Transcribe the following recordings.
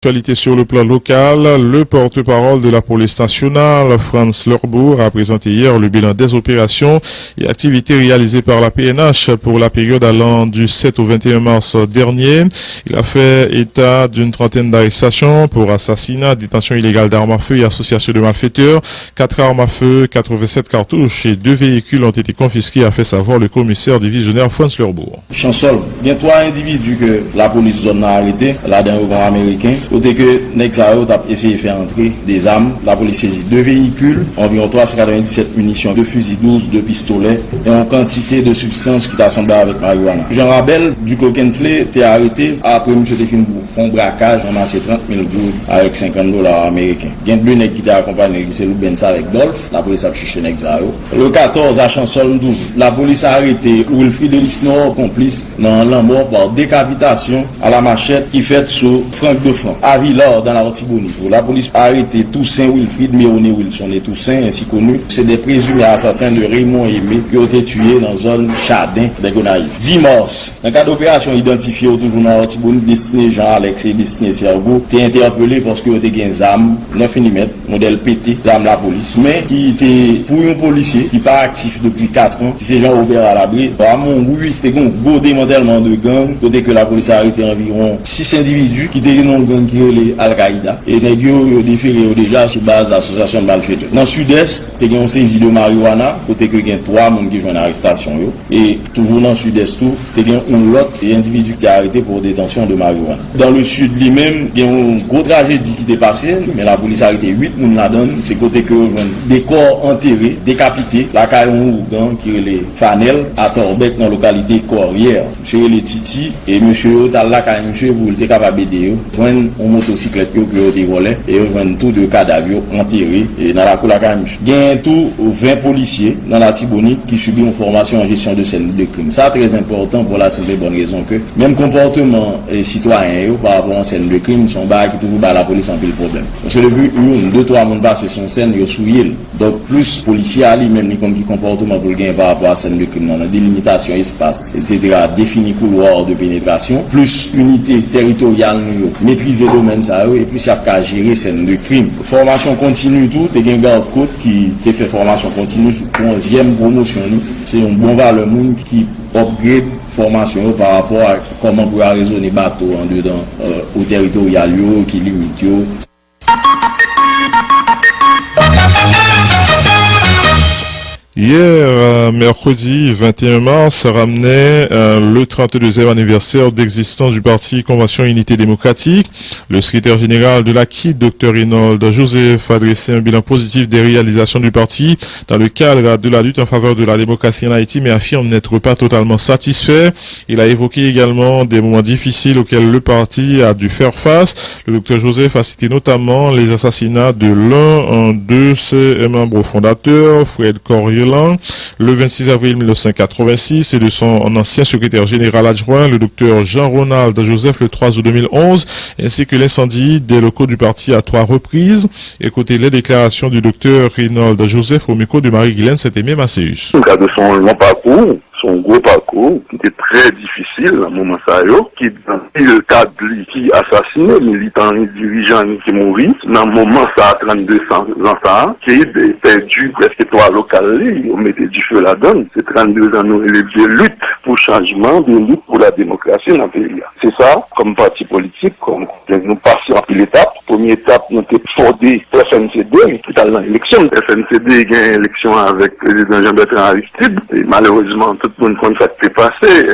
l'actualité sur le plan local, le porte-parole de la police nationale, Franz Lorbourg, a présenté hier le bilan des opérations et activités réalisées par la PNH pour la période allant du 7 au 21 mars dernier. Il a fait état d'une trentaine d'arrestations pour assassinat, détention illégale d'armes à feu et association de malfaiteurs. 4 armes à feu, 87 cartouches et 2 véhicules ont été confisqués, a fait savoir le commissaire divisionnaire Franz Lorbourg. Chancel, il y a 3 individus que la police zone a arrêtés, là d'un grand américain, côté que Nexao a essayé de faire entrer des armes. La police saisit 2 véhicules, environ 397 munitions, 2 fusils 12, 2 pistolets et une quantité de substances qui assemblée avec marijuana. Jean Rabel du Coquensley était arrêté après M. Define pour un braquage ramassé 30 000 gourdes avec $50 américains. Il y a 2 nègres qui étaient accompagnés, c'est Loubensa avec Dolph, la police a cherché Nexao. Le 14 à Chancel 12, la police a arrêté Wilfried Lisnor, complice dans l'embord par décapitation à la machette qui fait sur Franck Defranc, à Villard dans la Rotibonite. La police a arrêté Toussaint Wilfried, Méoné Wilson et Toussaint, ainsi connus. C'est des présumés assassins de Raymond Aimé qui ont été tués dans la zone Chardin de Gonaïves. 10 mars, dans le cas d'opération identifiée toujours dans la Rotibonite, destinée Jean-Alex et destinée Sergo, t'es interpellé parce que t'es gagné ZAM 9 mm, modèle PT, ZAM la police, mais qui était pour un policier qui n'est pas actif depuis 4 ans, qui c'est Jean-Robert à l'abri. À mon oui, t'es un gros démantèlement de gang, côté que la police a arrêté environ 6 individus qui étaient dans le gang qui est les Al-Qaïda, et les ont déféré déjà sur base d'association de malfaiteurs. Dans le sud-est, t'es une saisie de marijuana, côté que il y a 3 personnes qui jouent en arrestation, et toujours dans le sud-est, t'es un lot d'individus qui a arrêté pour détention de marijuana. Dans le sud lui-même, il y a une grosse tragédie qui est passée, mais la police a arrêté 8 personnes là-dedans, c'est côté que des corps enterrés, décapités, la caillon gang qui est les Fanel, à Torbec, dans la localité Corrière. Monsieur les Titi, et monsieur Talla, quand monsieur vous êtes capable d'aider, joindre une motocyclette qui a été volée, et joindre tout de cadavres enterrés, et dans la cour la caille. Il y a tout 20 policiers dans la Tibonite qui subissent une formation en gestion de scène de crime. Ça, très important pour la simple et bonne raison que, même comportement citoyen, par rapport à une scène de crime, sont bas qui toujours la police en pile problème. Parce que le but, 2-3 personnes passent son scène, ils sont souillés. Donc, plus policiers à lui-même, comme qui comportement pour le gain par rapport à la scène de crime, dans la délimitation espace, etc., définir couloir de pénétration, plus unité territoriale, maîtriser le domaine, ça, et plus il y a qu'à gérer scène de crime. Formation continue, tout, et un garde-côte qui fait formation continue sur 11e promotion, c'est un bon valeur monde qui upgrade formation par rapport à comment pouvoir raisonner bateau en dedans au territorial qui limite. Hier, mercredi 21 mars, ramenait le 32e anniversaire d'existence du parti Convention Unité Démocratique. Le secrétaire général de l'ACI, Dr Reynold Joseph, a dressé un bilan positif des réalisations du parti dans le cadre de la lutte en faveur de la démocratie en Haïti, mais affirme n'être pas totalement satisfait. Il a évoqué également des moments difficiles auxquels le parti a dû faire face. Le Dr Joseph a cité notamment les assassinats de l'un de ses membres fondateurs, Fred Corriel, le 26 avril 1986 et de son ancien secrétaire général adjoint, le docteur Jean-Ronald Joseph, le 3 août 2011, ainsi que l'incendie des locaux du parti à 3 reprises. Écoutez les déclarations du docteur Reynold Joseph au micro de Marie-Guylaine Saint-Aimé Masséus. De son long parcours, son gros parcours, qui était très difficile à un moment ça, qui dans le cadre qui assassiné, militant et dirigeant qui mourit, dans un moment ça, 32 ans ça, qui a perdu presque 3 locales, on mettait du feu là-dedans. C'est 32 ans nous élevé lutte pour changement, de lutte pour la démocratie dans le pays. C'est ça, comme parti politique, comme nous passons à l'étape. Première étape, nous avons fondé FNCD, qui est dans l'élection. FNCD a gagné l'élection avec le président Jean-Bertrand Aristide. Et malheureusement, tout le monde connaît ça qui s'est passé.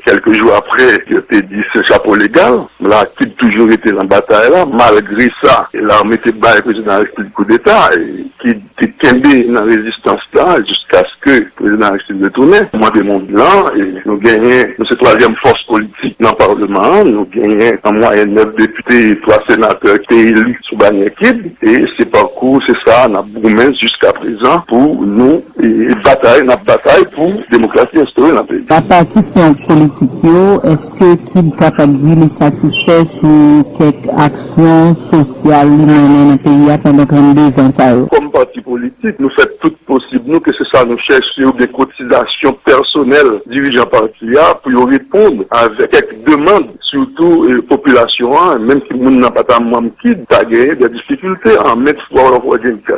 Quelques jours après, il a dit ce chapeau légal. Là, qui a toujours été dans la bataille là. Malgré ça, l'armée était bas le président Aristide coup d'État, et qui était tombé dans la résistance là, jusqu'à ce que le président Aristide retourne. Moi, de mon bilan, et nous gagnons, nous c'est 3e force politique dans le Parlement. Nous gagnons en moyenne 9 députés et 3 sénateurs qui étaient élus sur Bagné Kid, et ces parcours, c'est ça, on a bourmé jusqu'à présent pour nous, et bataille pour démocratie instaurée dans le pays. La partition politique, est-ce que Kid capable de dire satisfait sur quelques actions sociales dans le pays pendant 32 ans? Comme parti politique, nous faisons tout possible, nous, que c'est ça, nous cherchons des cotisations personnelles dirigeants partis pour répondre avec quelques demandes, surtout population, même si nous n'avons pas de qui a gagné des difficultés en mettre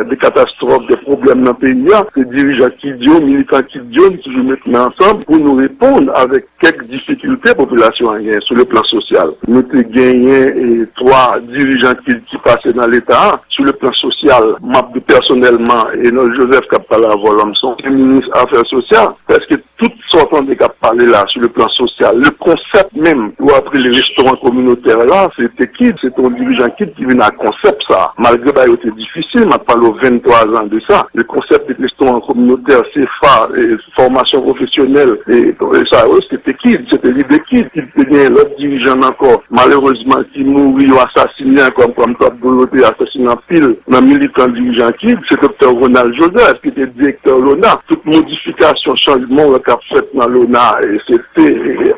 des catastrophes, des problèmes dans le pays, ces dirigeants qui disent, militants qui disent, toujours mettre ensemble pour nous répondre avec quelques difficultés population sur le plan social. Nous avons gagné 3 dirigeants qui passaient dans l'État sur le plan social, personnellement, et Joseph qui a parlé à Volomson, le ministre des Affaires sociales, parce que toutes sortes de qui a parlé là sur le plan social, le concept même, ou après les restaurants communautaires là, c'était qui? C'est un dirigeant qui vient à concept ça. Malgré que c'était difficile, m'a parlé aux 23 ans de ça. Le concept des restaurants communautaires, CFA, et formation professionnelle, et ça, c'était qui? C'était l'idée qui était l'autre dirigeant encore, malheureusement, qui mourit ou assassiné comme Top Dorothée, assassiné en pile, dans militant dirigeant qui, c'est Dr. Ronald Joseph, qui était directeur l'ONA. Toute modification, changement, le cap fait dans l'ONA, et c'était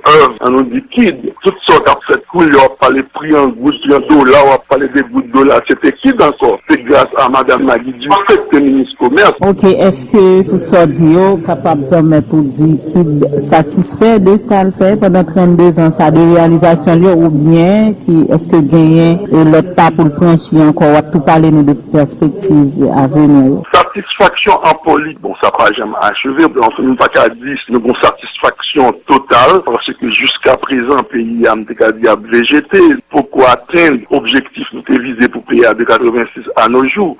œuvre, on dit qui, toutes sortes cap fait cool, on a parlé prix en gouttes d'eau, là, on a parlé des gouttes d'eau, là, c'était qui encore? C'est grâce à Madame Magui Dufay, qui est ministre commerce. Ok, est-ce que tout ça dit, capable de pour dire qu'il satisfait de ça le fait pendant 32 ans, ça des réalisations ou bien, est-ce que gagner l'autre pas pour le franchir encore, on va tout parler de perspectives à venir? Satisfaction en politique, bon, ça n'a pas jamais achevé, on ne peut pas qu'à dire, nous avons satisfaction totale, parce que jusqu'à présent, le pays a végété. Pourquoi atteindre l'objectif nous visé pour payer à 86 à nos jours?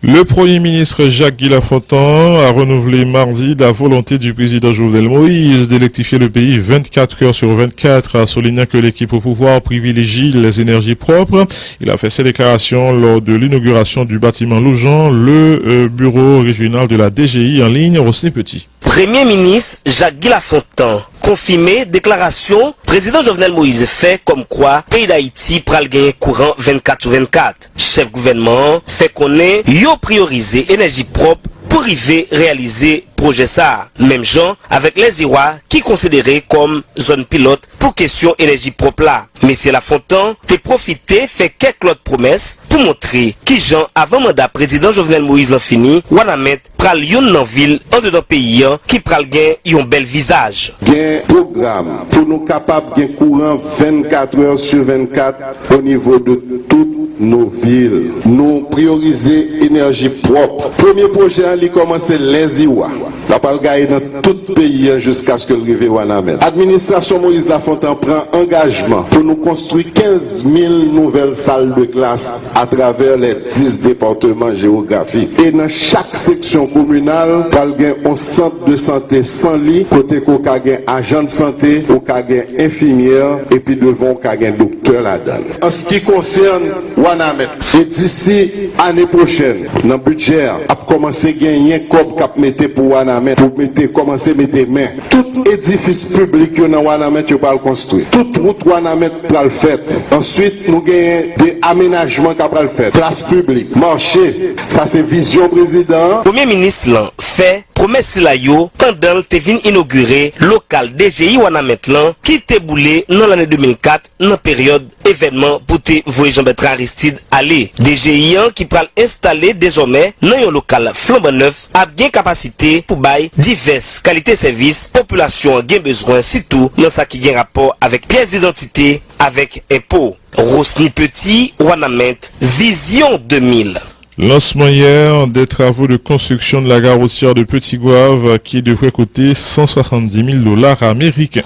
Le Premier ministre Jacques-Guy Lafontaine a renouvelé mardi la volonté du président Jovenel Moïse d'électrifier le pays 24 heures sur 24, soulignant que l'équipe au pouvoir privilégie les énergies propres. Il a fait ces déclarations lors de l'inauguration du bâtiment Loujean, le bureau régional de la DGI en ligne, Rosny Petit. Premier ministre Jacques-Guy Lafontaine confirmé déclaration président Jovenel Moïse fait comme quoi pays d'Haïti pral gagner courant 24 sur 24. Chef gouvernement fait connaître yo prioriser énergie propre pour arriver réaliser projet ça. Même gens avec les Irois qui considérés comme zone pilote pour question énergie propre là. Monsieur Lafontaine fait profiter fait quelques autres promesses pour montrer qui gens avant mandat président Jovenel Moïse l'en fini wana met pral yon nan ville en dedans pays qui pral gen yon bel visage. Gen programme pour nous capables gen courant 24 heures sur 24 au niveau de toutes nos villes. Nous prioriser énergie propre. Premier projet il commence les Iwa. La palgaille dans tout pays jusqu'à ce que le rive Wanamet. Administration Moïse Lafontaine prend engagement pour nous construire 15 000 nouvelles salles de classe à travers les 10 départements géographiques. Et dans chaque section communale, palgaille un centre de santé sans lit, côté qu'on a un agent de santé, qu'on a un infirmière, et puis devant qu'on a un docteur là-dedans. En ce qui concerne Wanamet, et d'ici année prochaine, dans le budget, a commencé à gagner comme cap mettre pour Wanamet, pour commencer à mettre main. Tout édifice public que dans Wanamet, tu vas le construire. Toute route Wanamet va le faire. Ensuite, nous gagnons des aménagements qui va le faire. Place publique, marché, ça c'est vision président. Premier ministre là fait promesse la yo pendant te vin inaugurer local DGI Wanamet là qui te boulé dans l'année 2004 dans période événement pour te voyer Jean-Bertrand Aristide aller. DGI qui pral installer désormais dans un local flambant neuf a bien capacité pour bailler diverses qualités services population gen besoin surtout dans ça qui gen rapport avec pièces d'identité avec impôt. Rosny Petit, Wanamet, Vision 2000. Lancement hier des travaux de construction de la gare routière de Petit-Goâve qui devrait coûter $170,000 américains.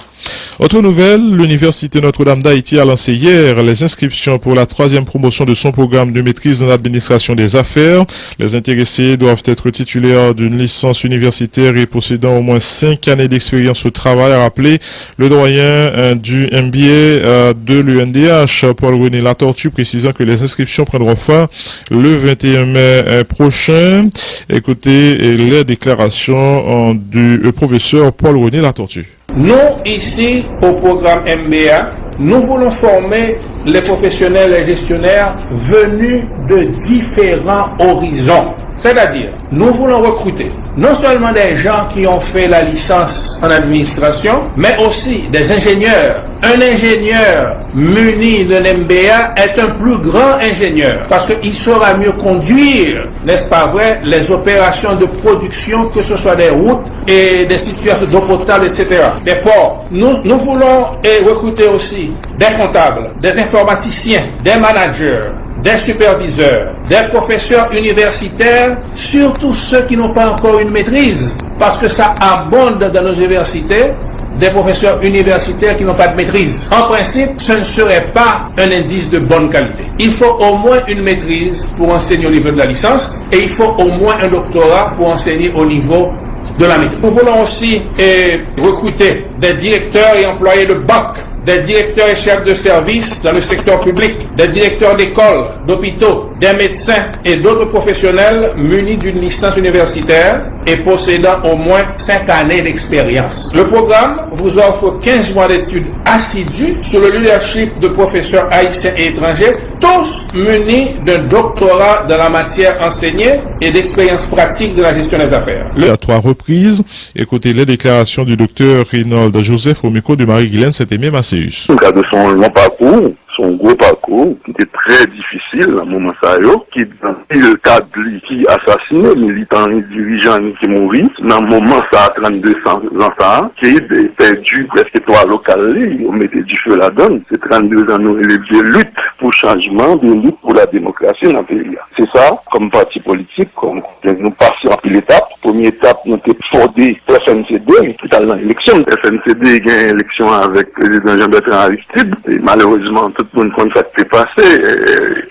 Autre nouvelle, l'Université Notre-Dame d'Haïti a lancé hier les inscriptions pour la 3e promotion de son programme de maîtrise dans l'administration des affaires. Les intéressés doivent être titulaires d'une licence universitaire et possédant au moins 5 années d'expérience au travail, a rappelé le doyen du MBA de l'UNDH, Paul-René Latortue, précisant que les inscriptions prendront fin le 21 mai prochain. Écoutez les déclarations du professeur Paul-René Latortue. Nous, ici, au programme MBA, Nous voulons former les professionnels et gestionnaires venus de différents horizons. C'est-à-dire, nous voulons recruter non seulement des gens qui ont fait la licence en administration, mais aussi des ingénieurs. Un ingénieur muni d'un MBA est un plus grand ingénieur parce qu'il saura mieux conduire, n'est-ce pas vrai, les opérations de production, que ce soit des routes et des situations d'eau potable, etc. Des ports. Nous voulons recruter aussi des comptables, des informaticiens, des managers, des superviseurs, des professeurs universitaires, surtout ceux qui n'ont pas encore une maîtrise, parce que ça abonde dans nos universités, des professeurs universitaires qui n'ont pas de maîtrise. En principe, ce ne serait pas un indice de bonne qualité. Il faut au moins une maîtrise pour enseigner au niveau de la licence, et il faut au moins un doctorat pour enseigner au niveau de la maîtrise. Nous voulons aussi recruter des directeurs et employés de banque, des directeurs et chefs de service dans le secteur public, des directeurs d'écoles, d'hôpitaux, des médecins et d'autres professionnels munis d'une licence universitaire et possédant au moins 5 années d'expérience. Le programme vous offre 15 mois d'études assidues sous le leadership de professeurs haïtiens et étrangers, tous munis d'un doctorat dans la matière enseignée et d'expérience pratique de la gestion des affaires. À 3 reprises, écoutez les déclarations du docteur Reynold Joseph au micro de Marie-Guylaine Saint-Aimé Macéus. Dans le cadre de son long parcours, son gros parcours, qui était très difficile à un moment ça, qui dans le cadre qui assassiné, militant et dirigeant qui mourit, dans le moment ça, 32 ans ça, qui a perdu presque 3 locales, on mettait du feu là-dedans. C'est 32 ans nous élevés de lutte pour changement, de lutte pour la démocratie dans le pays. C'est ça, comme parti politique, comme nous passons en pile étape. Première étape, nous avons fondé FNCD, tout à l'élection. FNCD a une élection avec le président Jean-Bertrand Aristide, et malheureusement, tout le monde connaît ce qui s'est passé.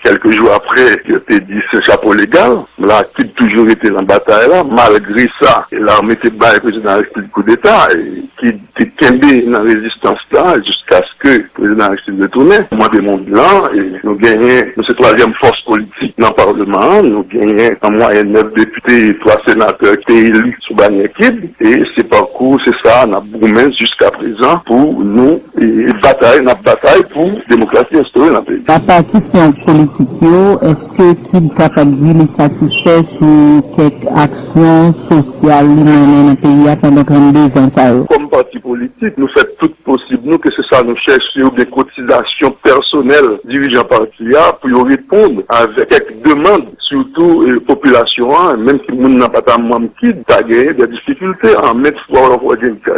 Quelques jours après, il a dit ce chapeau légal. Là, qui a toujours été dans la bataille là. Malgré ça, l'armée était bas le président Aristide coup d'État, et qui était tombé dans la résistance là, jusqu'à ce que le président Aristide détourne. Moi, de mon bilan, et nous gagnons, nous c'est 3e force politique dans le Parlement, nous gagnons en moyenne 9 députés et 3 sénateurs qui étaient élus sous bannière Kid, et ces parcours, c'est ça, on a bourmé jusqu'à présent pour nous, et bataille pour démocratie instaurée dans le pays. La partition politique, est-ce que qui est capable de dire les satisfaits sur quelques actions sociales dans le pays pendant 32 ans? Comme parti politique, nous faisons tout possible, nous, que c'est ça, nous cherchons des cotisations personnelles dirigeants partis pour répondre avec quelques demandes, surtout population, même si nous n'avons pas de membre qui a gagné des difficultés en mettre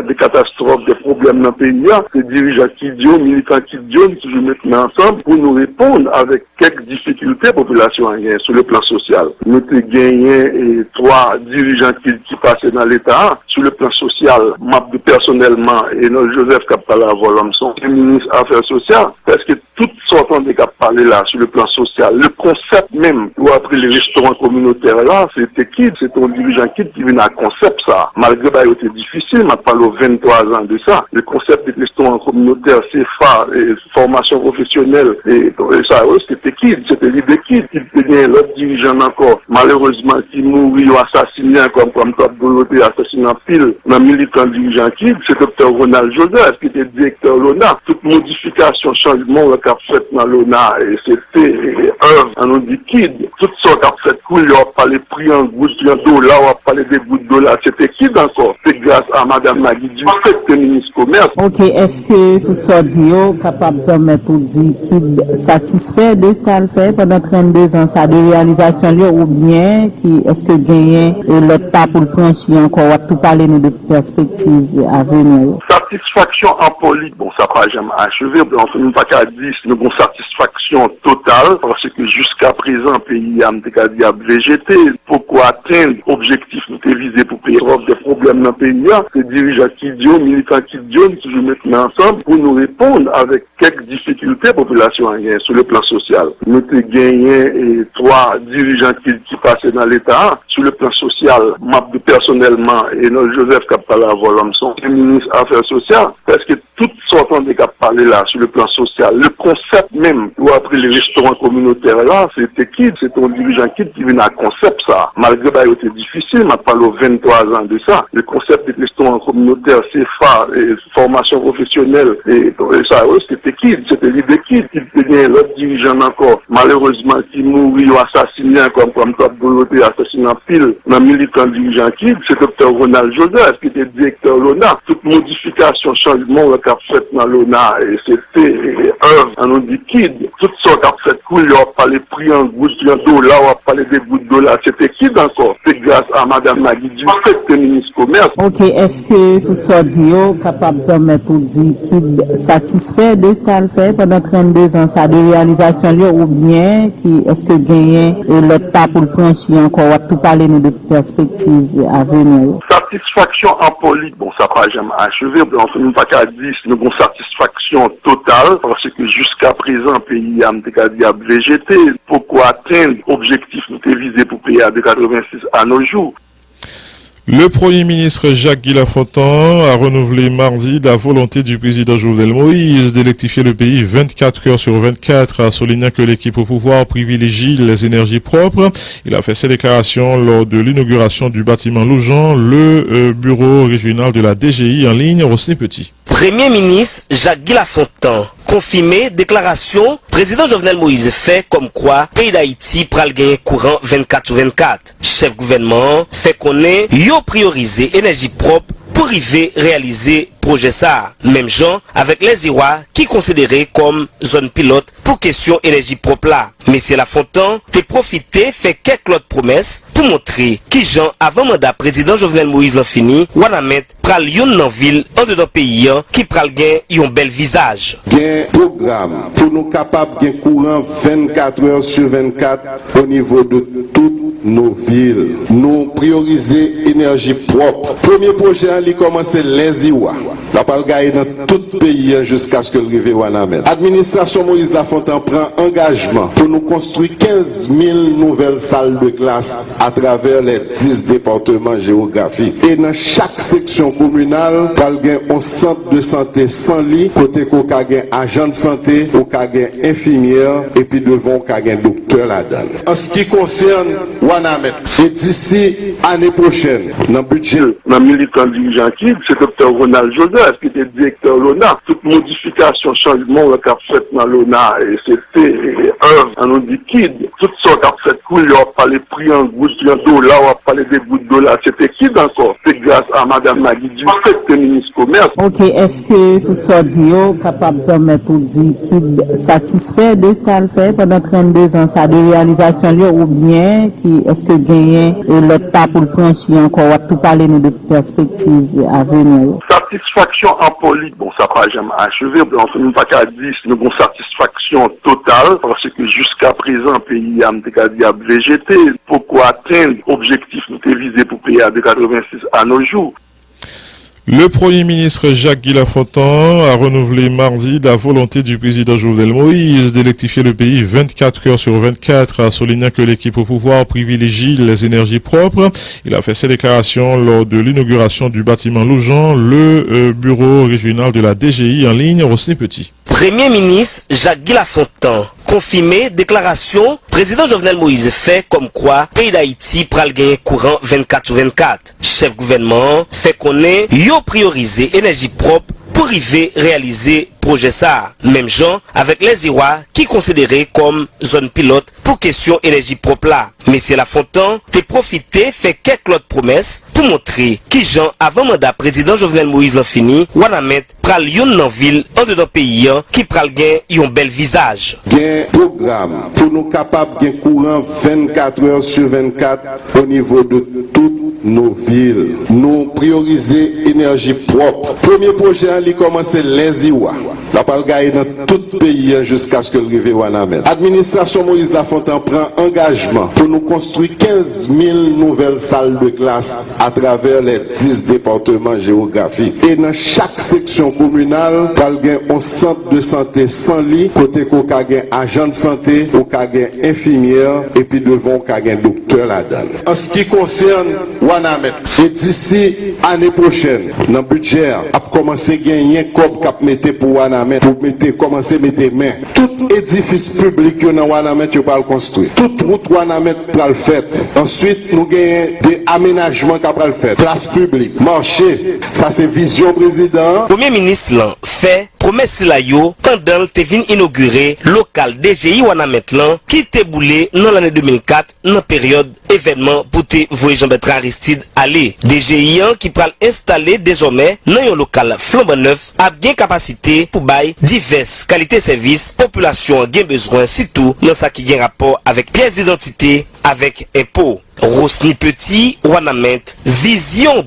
des catastrophes, des problèmes dans le pays, ces dirigeants qui disent, militants qui disent, toujours mettre ensemble pour nous répondre avec quelques difficultés population sur le plan social. Nous avons gagné 3 dirigeants qui passaient dans l'État sur le plan social, personnellement, et notre Joseph qui a parlé à Volomson, le ministre des Affaires sociales, parce que toutes sortes de qui a parlé là sur le plan social. Le concept même, ou après les restaurants communautaires là, c'était qui? C'est un dirigeant qui vient à concept ça. Malgré que c'était difficile, m'a parlé aux 23 ans de ça. Le concept des restaurants communautaires, CFA, et formation professionnelle, et ça, c'était qui? C'était l'idée qui était l'autre dirigeant encore. Malheureusement, qui mourit ou assassiné comme Top Dorothée, assassiné en pile, dans militant dirigeant qui, c'est Dr. Ronald Joseph, qui était directeur l'ONA. Toute modification, changement, le cap fait dans l'ONA, et c'était œuvre, on dit qui, toutes sortes cap fait cool, on a parlé prix en gouttes de dollars, on a parlé des gouttes de dollars, c'était qui encore? C'est grâce à Madame Nagui Dufay, qui est ministre commerce. Ok, est-ce que tout ça dit, capable de permettre pour dire qu'il satisfait de ça le fait pendant 32 ans, ça des réalisations là, ou bien, est-ce que gagner l'autre pas pour le franchir encore, on va tout parler de perspectives à venir? Satisfaction en politique, bon, ça n'a pas jamais achevé, on fait même pas qu'à 10, nous avons satisfaction totale, parce que jusqu'à présent, le pays a végété. Pourquoi atteindre l'objectif nous avons visé pour payer des problèmes dans le pays, c'est dirigeants qui disent, militants qui disent, toujours mettre ensemble pour nous répondre avec quelques difficultés population sur le plan social. Nous avons gagné 3 dirigeants qui passaient dans l'État sur le plan social, personnellement, et notre Joseph qui a parlé à Volomson, le ministre des Affaires sociales, social, parce que toutes sortes de cas parler là sur le plan social, le concept même, ou après les restaurants communautaires là, c'était qui? C'est ton dirigeant qui vient à concept ça. Malgré que c'était difficile, m'a parlé 23 ans de ça. Le concept des restaurants communautaires, CFA, et formation professionnelle, et ça, c'était qui? C'était l'idée qui tenait l'autre dirigeant encore. Malheureusement, qui mourit ou assassiné comme Top Boloté, assassiné en pile, dans militant dirigeant qui? C'est Dr. Ronald Joseph, qui était directeur LONA. Toute modification, changement, le cap fait dans LONA, et c'était œuvre, on dit qui? Toutes sortes de fait cool, on a parlé prix en gouttes de dollars, on a parlé des gouttes de dollars. C'était qui encore? C'est grâce à Madame Nagui Dufay, qui est ministre commerce. Ok, est-ce que tout ça dit capable de permettre pour dire qu'il satisfait de ça le fait pendant 32 ans, ça des réalisations ou bien est-ce que gagner l'autre pas pour le franchir encore, on va tout parler de perspectives à venir? Satisfaction en politique, bon, ça pas jamais achevé, on fait même pas qu'à 10, nous avons satisfaction totale, parce que jusqu'à présent, le pays a végété. Pourquoi atteindre l'objectif nous avons visé pour payer à 86 à nos jours? Le Premier ministre Jacques Lafontaine a renouvelé mardi la volonté du président Jovenel Moïse d'électrifier le pays 24 heures sur 24, a souligné que l'équipe au pouvoir privilégie les énergies propres. Il a fait ces déclarations lors de l'inauguration du bâtiment Loujean, le bureau régional de la DGI en ligne, Rosné Petit. Premier ministre Jacques Lafontaine confirmé déclaration président Jovenel Moïse fait comme quoi pays d'Haïti pral gagner courant 24 sur 24. Chef gouvernement fait connaître yo prioriser énergie propre pour arriver réaliser projet ça. Même gens avec les Irois qui considérés comme zone pilote pour question énergie propre là. Monsieur Lafontaine fait profiter fait quelques autres promesses pour montrer qui gens avant mandat président Jovenel Moïse en fini ou à mettre pral yon nan ville en dedans pays qui pral gen yon bel visage. Gen programme pour nous capables de courant 24 heures sur 24 au niveau de toutes nos villes. Nous prioriser énergie propre. Premier projet il commencer les Iwa. La palgaille dans tout pays jusqu'à ce que le rive Wanamet. Administration Moïse Lafontaine prend engagement pour nous construire 15 000 nouvelles salles de classe à travers les 10 départements géographiques. Et dans chaque section communale, il y a un centre de santé sans lit, côté qu'on a un agent de santé, qu'on a un infirmière, et puis devant qu'on a un docteur là-dedans. En ce qui concerne Wanamet, et d'ici année prochaine, dans le budget, dans le militant dirigeant qui, c'est Dr. Ronald Joseph, qui était directeur LONA. Toute modification, changement, le cap fait dans LONA, et c'était œuvre, on dit qui, toutes sortes de fait cool, on a parlé prix en gouttes de dollars, on a parlé des gouttes de dollars. C'était qui encore? C'est grâce à Madame Nagui Dufay, qui est ministre commerce. Ok, est-ce que tout ça dit capable de permettre pour dire qu'il satisfait de ça le fait pendant 32 ans, ça des réalisations ou bien est-ce que gagner l'autre pas pour le franchir encore, on va tout parler de perspectives à venir? Satisfaction en politique, bon, ça pas jamais achevé, on fait même pas qu'à 10, nous avons satisfaction totale, parce que jusqu'à présent, le pays a végété. Pourquoi atteindre l'objectif nous avons visé pour payer à 86 à nos jours? Le Premier ministre Jacques Lafontaine a renouvelé mardi la volonté du président Jovenel Moïse d'électrifier le pays 24 heures sur 24, a souligné que l'équipe au pouvoir privilégie les énergies propres. Il a fait ces déclarations lors de l'inauguration du bâtiment Loujean, le bureau régional de la DGI en ligne, Rosné Petit. Premier ministre Jacques Lafontaine confirmé déclaration président Jovenel Moïse fait comme quoi pays d'Haïti pral gagner courant 24 sur 24. Chef gouvernement fait connaître yo prioriser énergie propre pour arriver réaliser projet ça. Même gens avec les Irois qui considérés comme zone pilote pour question énergie propre là. Monsieur Lafontaine fait profiter fait quelques autres promesses pour montrer qui gens avant mandat président Jovenel Moïse en fini ou à mettre pral yon nan ville en dedans pays qui pral gen yon bel visage. Gen programme pour nous capables de courant 24 heures sur 24 au niveau de toutes nos villes. Nous prioriser énergie propre. Premier projet il commencer les Iwa. La palgaille dans tout pays jusqu'à ce que le rive Wanamet. Administration Moïse Lafontaine prend engagement pour nous construire 15 000 nouvelles salles de classe à travers les 10 départements géographiques. Et dans chaque section communale, il y a un centre de santé sans lit, côté qu'on a un agent de santé, qu'on a un infirmière, et puis devant qu'on a un docteur. secteur là-dedans. En ce qui concerne Wanamet, et d'ici année prochaine, dans le budget, a commencé à gagner comme cap mettre pour Wanamet, pour commencer à mettre main. Tout édifice public dans Wanamet, tu vas le construire. Toute route Wanamet va le faire. Ensuite, nous gagnons des aménagements qui va le faire. Place publique, marché, ça c'est vision président. Premier ministre là fait promesse la yo pendant le vin inauguré local DGI Wanamet là qui était boulé dans l'année 2004 dans période événement pour te voir Jean-Bertrand Aristide aller. DGI qui pral installer désormais dans un local flambant neuf a bien capacité pour bailler diverses qualités services population a besoin surtout dans ça qui a rapport avec pièces d'identité avec impôts. Rosny Petit, Wanamet, vision de